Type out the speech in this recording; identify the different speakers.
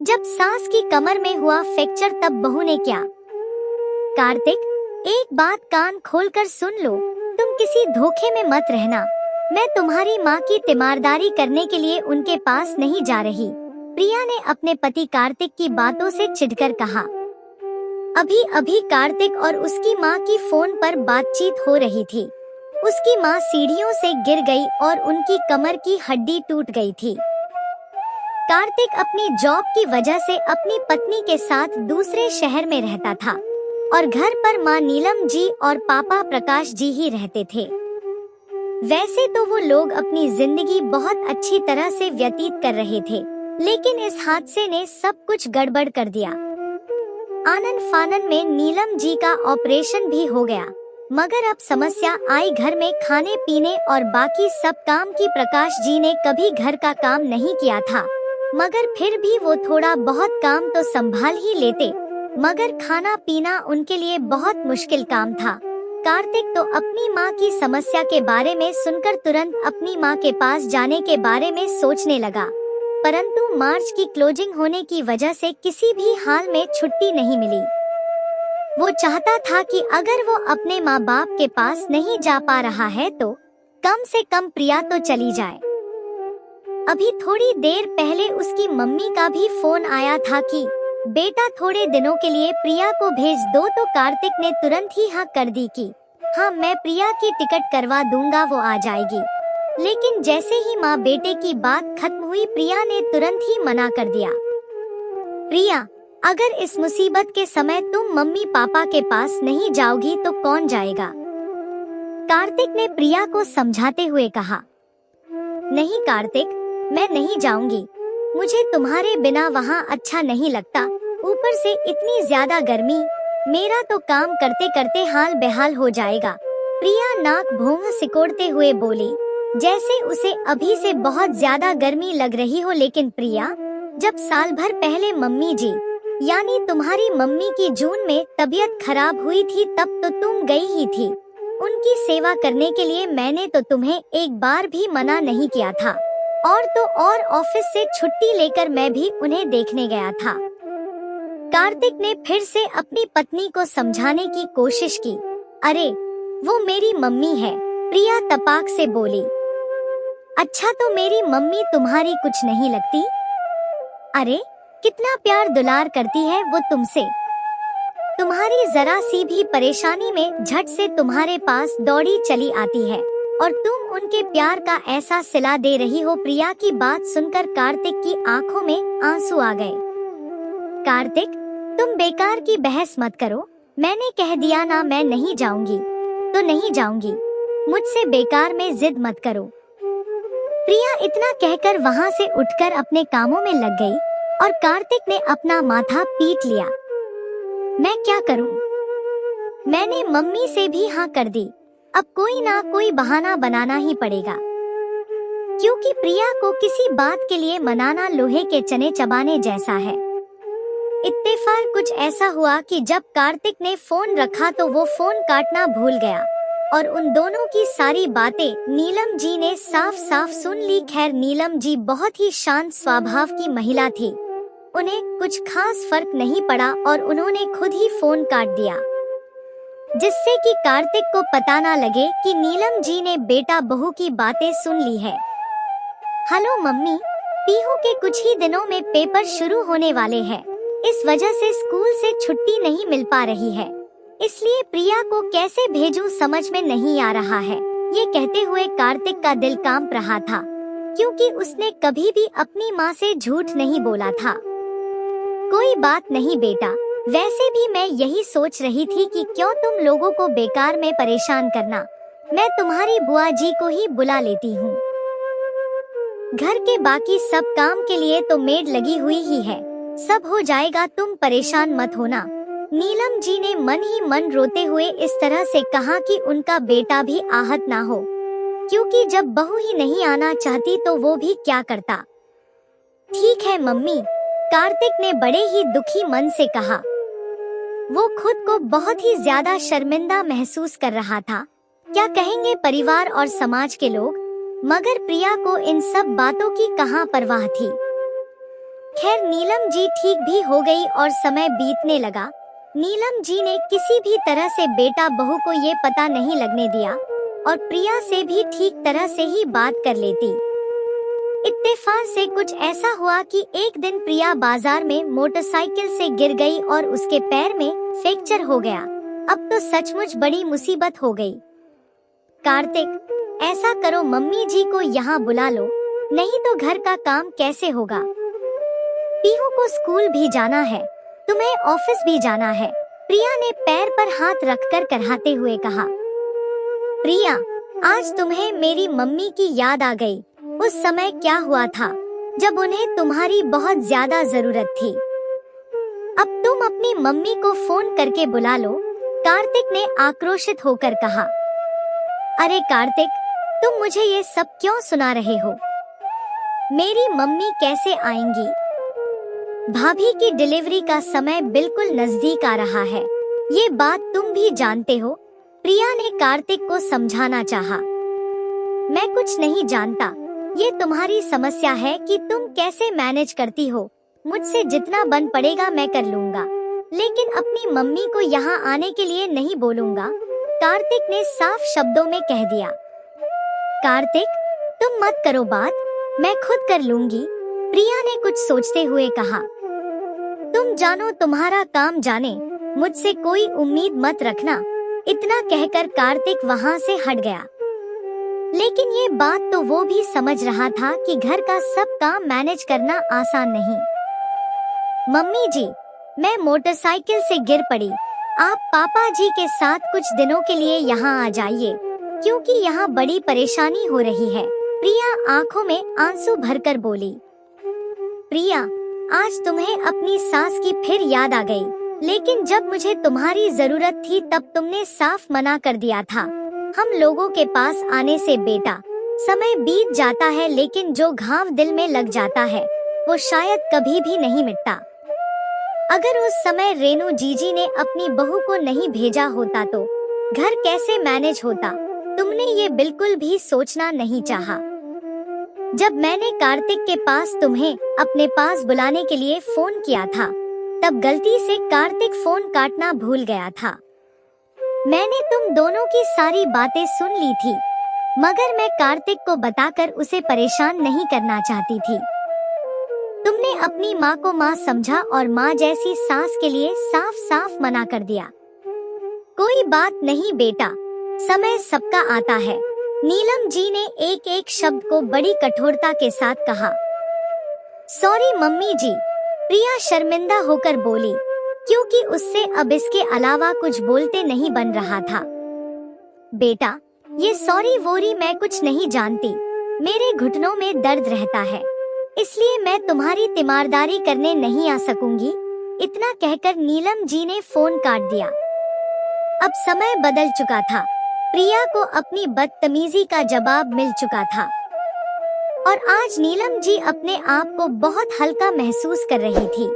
Speaker 1: जब सास की कमर में हुआ फ्रैक्चर तब बहू ने क्या। कार्तिक, एक बात कान खोलकर सुन लो, तुम किसी धोखे में मत रहना। मैं तुम्हारी माँ की तीमारदारी करने के लिए उनके पास नहीं जा रही। प्रिया ने अपने पति कार्तिक की बातों से चिढ़कर कहा। अभी अभी कार्तिक और उसकी माँ की फोन पर बातचीत हो रही थी। उसकी माँ सीढ़ियों से गिर गई और उनकी कमर की हड्डी टूट गई थी। कार्तिक अपनी जॉब की वजह से अपनी पत्नी के साथ दूसरे शहर में रहता था और घर पर माँ नीलम जी और पापा प्रकाश जी ही रहते थे। वैसे तो वो लोग अपनी जिंदगी बहुत अच्छी तरह से व्यतीत कर रहे थे, लेकिन इस हादसे ने सब कुछ गड़बड़ कर दिया। आनन फानन में नीलम जी का ऑपरेशन भी हो गया, मगर अब समस्या आई घर में खाने पीने और बाकी सब काम की। प्रकाश जी ने कभी घर का काम नहीं किया था, मगर फिर भी वो थोड़ा बहुत काम तो संभाल ही लेते, मगर खाना पीना उनके लिए बहुत मुश्किल काम था। कार्तिक तो अपनी माँ की समस्या के बारे में सुनकर तुरंत अपनी माँ के पास जाने के बारे में सोचने लगा, परंतु मार्च की क्लोजिंग होने की वजह से किसी भी हाल में छुट्टी नहीं मिली। वो चाहता था कि अगर वो अपने माँ बाप के पास नहीं जा पा रहा है तो कम से कम प्रिया तो चली जाए। अभी थोड़ी देर पहले उसकी मम्मी का भी फोन आया था कि बेटा थोड़े दिनों के लिए प्रिया को भेज दो, तो कार्तिक ने तुरंत ही हाँ कर दी कि हाँ मैं प्रिया की टिकट करवा दूंगा, वो आ जाएगी। लेकिन जैसे ही माँ बेटे की बात खत्म हुई, प्रिया ने तुरंत ही मना कर दिया। प्रिया, अगर इस मुसीबत के समय तुम मम्मी पापा के पास नहीं जाओगी तो कौन जाएगा? कार्तिक ने प्रिया को समझाते हुए कहा। नहीं कार्तिक, मैं नहीं जाऊंगी। मुझे तुम्हारे बिना वहाँ अच्छा नहीं लगता। ऊपर से इतनी ज्यादा गर्मी, मेरा तो काम करते करते हाल बेहाल हो जाएगा। प्रिया नाक भौं सिकोड़ते हुए बोली, जैसे उसे अभी से बहुत ज्यादा गर्मी लग रही हो। लेकिन प्रिया, जब साल भर पहले मम्मी जी यानी तुम्हारी मम्मी की जून में तबीयत खराब हुई थी तब तो तुम गई ही थी। उनकी सेवा करने के लिए मैंने तो तुम्हें एक बार भी मना नहीं किया था। और तो और ऑफिस से छुट्टी लेकर मैं भी उन्हें देखने गया था। कार्तिक ने फिर से अपनी पत्नी को समझाने की कोशिश की। अरे वो मेरी मम्मी है, प्रिया तपाक से बोली। अच्छा तो मेरी मम्मी तुम्हारी कुछ नहीं लगती? अरे कितना प्यार दुलार करती है वो तुमसे। तुम्हारी जरा सी भी परेशानी में झट से तुम्हारे पास दौड़ी चली आती है और तुम उनके प्यार का ऐसा सिला दे रही हो। प्रिया की बात सुनकर कार्तिक की आंखों में आंसू आ गए। कार्तिक, तुम बेकार की बहस मत करो। मैंने कह दिया ना मैं नहीं जाऊंगी तो नहीं जाऊंगी। मुझसे बेकार में जिद मत करो। प्रिया इतना कहकर वहाँ से उठकर अपने कामों में लग गई और कार्तिक ने अपना माथा पीट लिया। मैं क्या करूं? मैंने मम्मी से भी हाँ कर दी, अब कोई ना कोई बहाना बनाना ही पड़ेगा, क्योंकि प्रिया को किसी बात के लिए मनाना लोहे के चने चबाने जैसा है। इत्तेफाक कुछ ऐसा हुआ कि जब कार्तिक ने फोन रखा तो वो फोन काटना भूल गया और उन दोनों की सारी बातें नीलम जी ने साफ साफ सुन ली। खैर नीलम जी बहुत ही शांत स्वभाव की महिला थी, उन्हें कुछ खास फर्क नहीं पड़ा और उन्होंने खुद ही फोन काट दिया, जिससे कि कार्तिक को पता ना लगे कि नीलम जी ने बेटा बहू की बातें सुन ली है। हेलो मम्मी, पीहू के कुछ ही दिनों में पेपर शुरू होने वाले हैं, इस वजह से स्कूल से छुट्टी नहीं मिल पा रही है, इसलिए प्रिया को कैसे भेजूं समझ में नहीं आ रहा है। ये कहते हुए कार्तिक का दिल कांप रहा था, क्योंकि उसने कभी भी अपनी माँ से झूठ नहीं बोला था। कोई बात नहीं बेटा, वैसे भी मैं यही सोच रही थी कि क्यों तुम लोगों को बेकार में परेशान करना, मैं तुम्हारी बुआ जी को ही बुला लेती हूँ। घर के बाकी सब काम के लिए तो मेड लगी हुई ही है, सब हो जाएगा, तुम परेशान मत होना। नीलम जी ने मन ही मन रोते हुए इस तरह से कहा कि उनका बेटा भी आहत ना हो, क्योंकि जब बहू ही नहीं आना चाहती तो वो भी क्या करता। ठीक है मम्मी, कार्तिक ने बड़े ही दुखी मन से कहा। वो खुद को बहुत ही ज्यादा शर्मिंदा महसूस कर रहा था। क्या कहेंगे परिवार और समाज के लोग, मगर प्रिया को इन सब बातों की कहाँ परवाह थी। खैर नीलम जी ठीक भी हो गई और समय बीतने लगा। नीलम जी ने किसी भी तरह से बेटा बहू को ये पता नहीं लगने दिया और प्रिया से भी ठीक तरह से ही बात कर लेती। इत्तेफाक से कुछ ऐसा हुआ कि एक दिन प्रिया बाजार में मोटरसाइकिल से गिर गई और उसके पैर में फ्रैक्चर हो गया। अब तो सचमुच बड़ी मुसीबत हो गई। कार्तिक, ऐसा करो मम्मी जी को यहाँ बुला लो, नहीं तो घर का काम कैसे होगा। पीहू को स्कूल भी जाना है, तुम्हें ऑफिस भी जाना है, प्रिया ने पैर पर हाथ रखकर कराहते हुए कहा। प्रिया, आज तुम्हें मेरी मम्मी की याद आ गई। उस समय क्या हुआ था जब उन्हें तुम्हारी बहुत ज्यादा जरूरत थी। अब तुम अपनी मम्मी को फोन करके बुला लो, कार्तिक ने आक्रोशित होकर कहा। अरे कार्तिक, तुम मुझे ये सब क्यों सुना रहे हो? मेरी मम्मी कैसे आएंगी? भाभी की डिलीवरी का समय बिल्कुल नजदीक आ रहा है, ये बात तुम भी जानते हो। प्रिया ने कार्तिक को समझाना चाहा। मैं कुछ नहीं जानता, ये तुम्हारी समस्या है कि तुम कैसे मैनेज करती हो। मुझसे जितना बन पड़ेगा मैं कर लूंगा, लेकिन अपनी मम्मी को यहाँ आने के लिए नहीं बोलूंगा, कार्तिक ने साफ शब्दों में कह दिया। कार्तिक, तुम मत करो बात, मैं खुद कर लूंगी, प्रिया ने कुछ सोचते हुए कहा। तुम जानो तुम्हारा काम जाने, मुझसे कोई उम्मीद मत रखना। इतना कहकर कार्तिक वहाँ से हट गया। लेकिन ये बात तो वो भी समझ रहा था कि घर का सब काम मैनेज करना आसान नहीं। मम्मी जी, मैं मोटरसाइकिल से गिर पड़ी, आप पापा जी के साथ कुछ दिनों के लिए यहाँ आ जाइए, क्योंकि यहाँ बड़ी परेशानी हो रही है। प्रिया आंखों में आंसू भरकर बोली। प्रिया, आज तुम्हें अपनी सास की फिर याद आ गई, लेकिन जब मुझे तुम्हारी जरूरत थी तब तुमने साफ मना कर दिया था। हम लोगों के पास आने से बेटा, समय बीत जाता है, लेकिन जो घाव दिल में लग जाता है वो शायद कभी भी नहीं मिटता। अगर उस समय रेनू जीजी ने अपनी बहू को नहीं भेजा होता तो घर कैसे मैनेज होता, तुमने ये बिल्कुल भी सोचना नहीं चाहा। जब मैंने कार्तिक के पास तुम्हें अपने पास बुलाने के लिए फोन किया था, तब गलती से कार्तिक फोन काटना भूल गया था। मैंने तुम दोनों की सारी बातें सुन ली थी, मगर मैं कार्तिक को बताकर उसे परेशान नहीं करना चाहती थी। तुमने अपनी माँ को माँ समझा और माँ जैसी सास के लिए साफ साफ मना कर दिया। कोई बात नहीं बेटा, समय सबका आता है, नीलम जी ने एक एक शब्द को बड़ी कठोरता के साथ कहा। सॉरी मम्मी जी, प्रिया शर्मिंदा होकर बोली, क्योंकि उससे अब इसके अलावा कुछ बोलते नहीं बन रहा था। बेटा, ये सॉरी वोरी मैं कुछ नहीं जानती, मेरे घुटनों में दर्द रहता है, इसलिए मैं तुम्हारी तीमारदारी करने नहीं आ सकूंगी। इतना कहकर नीलम जी ने फोन काट दिया। अब समय बदल चुका था, प्रिया को अपनी बदतमीजी का जवाब मिल चुका था और आज नीलम जी अपने आप को बहुत हल्का महसूस कर रही थी।